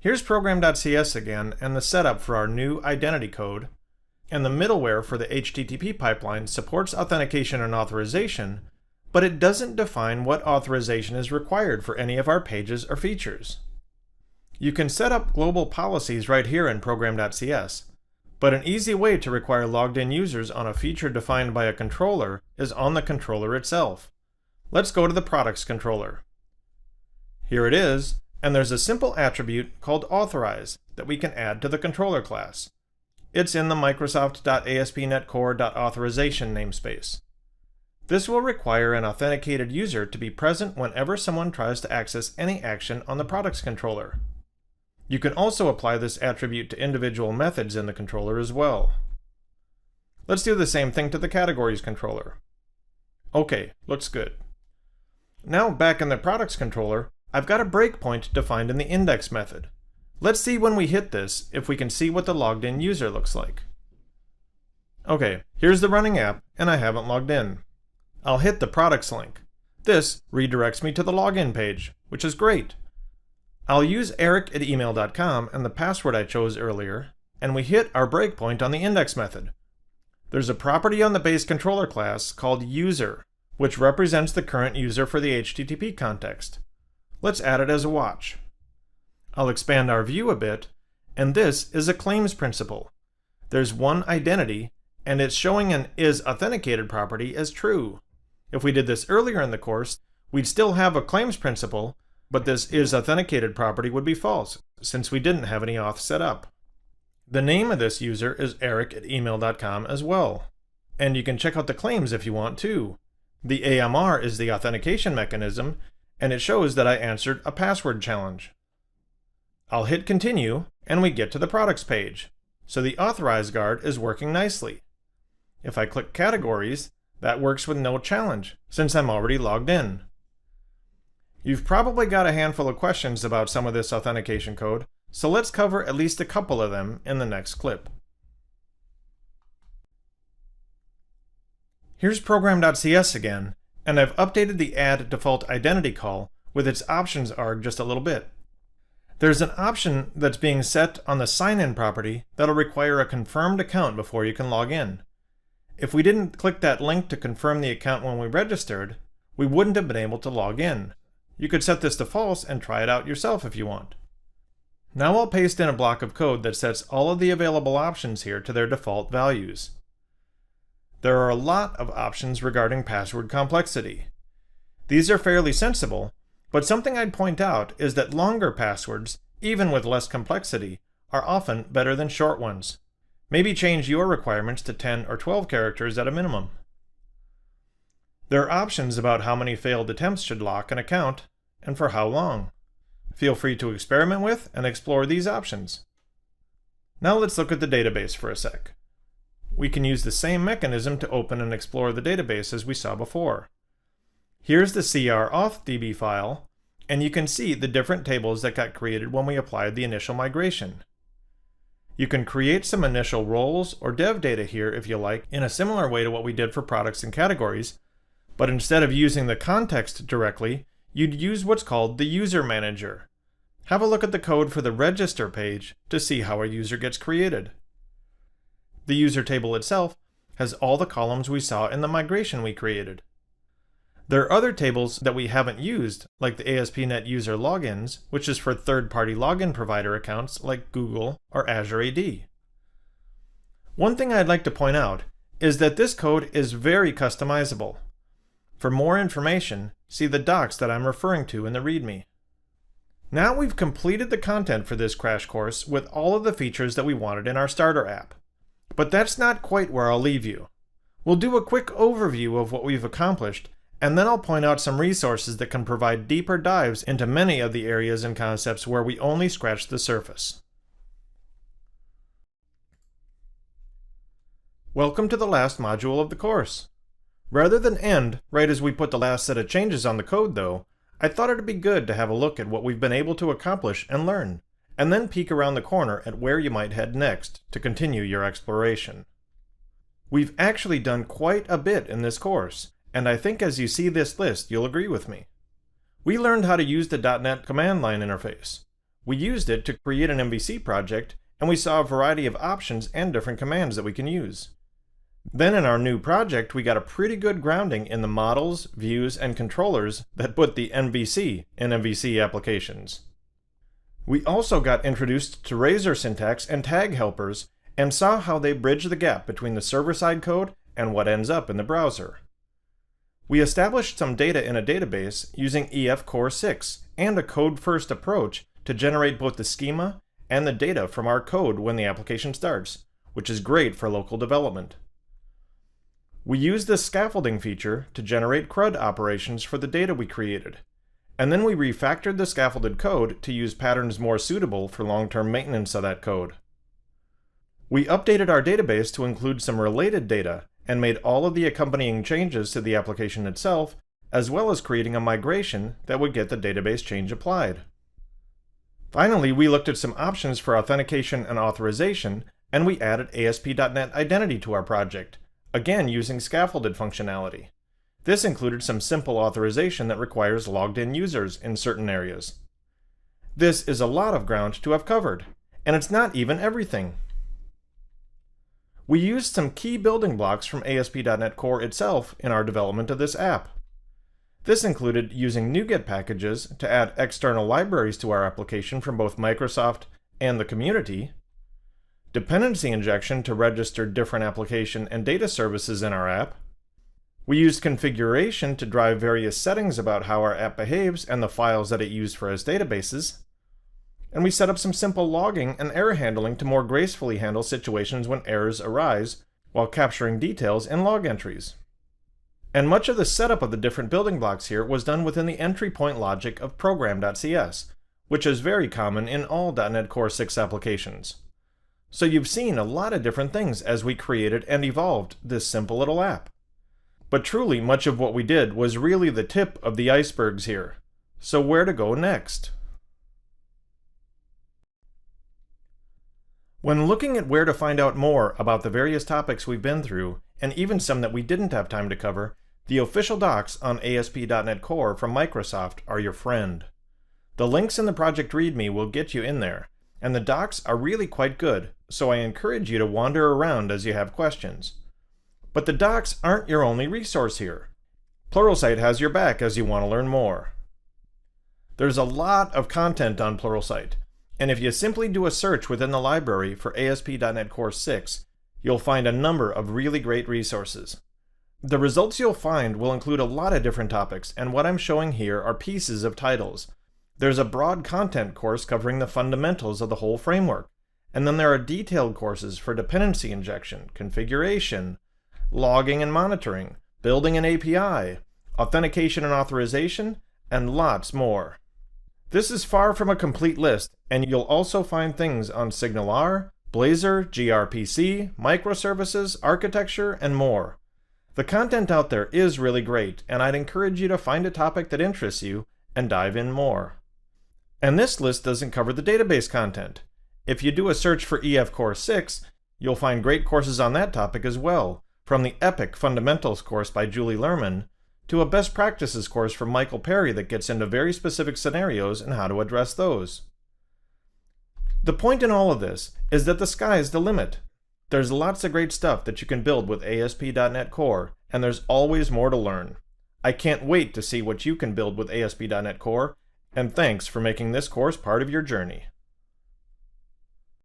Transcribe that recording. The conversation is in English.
Here's program.cs again and the setup for our new identity code. And the middleware for the HTTP pipeline supports authentication and authorization, but it doesn't define what authorization is required for any of our pages or features. You can set up global policies right here in program.cs, but an easy way to require logged-in users on a feature defined by a controller is on the controller itself. Let's go to the products controller. Here it is, and there's a simple attribute called authorize that we can add to the controller class. It's in the Microsoft.ASP.NET Core.Authorization namespace. This will require an authenticated user to be present whenever someone tries to access any action on the products controller. You can also apply this attribute to individual methods in the controller as well. Let's do the same thing to the categories controller. Okay, looks good. Now back in the products controller, I've got a breakpoint defined in the index method. Let's see when we hit this if we can see what the logged in user looks like. Okay, here's the running app and I haven't logged in. I'll hit the products link. This redirects me to the login page, which is great. I'll use eric@email.com and the password I chose earlier, and we hit our breakpoint on the index method. There's a property on the base controller class called user, which represents the current user for the HTTP context. Let's add it as a watch. I'll expand our view a bit, and this is a claims principal. There's one identity, and it's showing an isAuthenticated property as true. If we did this earlier in the course, we'd still have a claims principal, but this isAuthenticated property would be false, since we didn't have any auth set up. The name of this user is eric@email.com as well. And you can check out the claims if you want to. The AMR is the authentication mechanism, and it shows that I answered a password challenge. I'll hit continue, and we get to the products page. So the authorize guard is working nicely. If I click categories, that works with no challenge, since I'm already logged in. You've probably got a handful of questions about some of this authentication code, so let's cover at least a couple of them in the next clip. Here's program.cs again, and I've updated the add default identity call with its options arg just a little bit. There's an option that's being set on the sign-in property that'll require a confirmed account before you can log in. If we didn't click that link to confirm the account when we registered, we wouldn't have been able to log in. You could set this to false and try it out yourself if you want. Now I'll paste in a block of code that sets all of the available options here to their default values. There are a lot of options regarding password complexity. These are fairly sensible, but something I'd point out is that longer passwords, even with less complexity, are often better than short ones. Maybe change your requirements to 10 or 12 characters at a minimum. There are options about how many failed attempts should lock an account, and for how long. Feel free to experiment with and explore these options. Now let's look at the database for a sec. We can use the same mechanism to open and explore the database as we saw before. Here's the CRAuthDB file, and you can see the different tables that got created when we applied the initial migration. You can create some initial roles or dev data here if you like, in a similar way to what we did for products and categories, but instead of using the context directly, you'd use what's called the user manager. Have a look at the code for the register page to see how a user gets created. The user table itself has all the columns we saw in the migration we created. There are other tables that we haven't used, like the ASP.NET User Logins, which is for third-party login provider accounts like Google or Azure AD. One thing I'd like to point out is that this code is very customizable. For more information, see the docs that I'm referring to in the README. Now we've completed the content for this crash course with all of the features that we wanted in our starter app. But that's not quite where I'll leave you. We'll do a quick overview of what we've accomplished, and then I'll point out some resources that can provide deeper dives into many of the areas and concepts where we only scratched the surface. Welcome to the last module of the course. Rather than end right as we put the last set of changes on the code though, I thought it'd be good to have a look at what we've been able to accomplish and learn, and then peek around the corner at where you might head next to continue your exploration. We've actually done quite a bit in this course, and I think as you see this list you'll agree with me. We learned how to use the .NET command line interface. We used it to create an MVC project, and we saw a variety of options and different commands that we can use. Then in our new project, we got a pretty good grounding in the models, views, and controllers that put the MVC in MVC applications. We also got introduced to Razor syntax and tag helpers and saw how they bridge the gap between the server-side code and what ends up in the browser. We established some data in a database using EF Core 6 and a code-first approach to generate both the schema and the data from our code when the application starts, which is great for local development. We used this scaffolding feature to generate CRUD operations for the data we created, and then we refactored the scaffolded code to use patterns more suitable for long-term maintenance of that code. We updated our database to include some related data and made all of the accompanying changes to the application itself, as well as creating a migration that would get the database change applied. Finally, we looked at some options for authentication and authorization, and we added ASP.NET Identity to our project, again using scaffolded functionality. This included some simple authorization that requires logged-in users in certain areas. This is a lot of ground to have covered, and it's not even everything. We used some key building blocks from ASP.NET Core itself in our development of this app. This included using NuGet packages to add external libraries to our application from both Microsoft and the community, dependency injection to register different application and data services in our app. We used configuration to drive various settings about how our app behaves and the files that it used for as databases. And we set up some simple logging and error handling to more gracefully handle situations when errors arise while capturing details in log entries. And much of the setup of the different building blocks here was done within the entry point logic of program.cs, which is very common in all .NET Core 6 applications. So you've seen a lot of different things as we created and evolved this simple little app. But truly, much of what we did was really the tip of the icebergs here. So where to go next? When looking at where to find out more about the various topics we've been through, and even some that we didn't have time to cover, the official docs on ASP.NET Core from Microsoft are your friend. The links in the project README will get you in there, and the docs are really quite good, so I encourage you to wander around as you have questions. But the docs aren't your only resource here. Pluralsight has your back as you want to learn more. There's a lot of content on Pluralsight, and if you simply do a search within the library for ASP.NET Core 6, you'll find a number of really great resources. The results you'll find will include a lot of different topics, and what I'm showing here are pieces of titles. There's a broad content course covering the fundamentals of the whole framework, and then there are detailed courses for dependency injection, configuration, logging and monitoring, building an API, authentication and authorization, and lots more. This is far from a complete list, and you'll also find things on SignalR, Blazor, gRPC, microservices, architecture, and more. The content out there is really great, and I'd encourage you to find a topic that interests you and dive in more. And this list doesn't cover the database content. If you do a search for EF Core 6, you'll find great courses on that topic as well, from the epic Fundamentals course by Julie Lerman to a Best Practices course from Michael Perry that gets into very specific scenarios and how to address those. The point in all of this is that the sky is the limit. There's lots of great stuff that you can build with ASP.NET Core, and there's always more to learn. I can't wait to see what you can build with ASP.NET Core, and thanks for making this course part of your journey.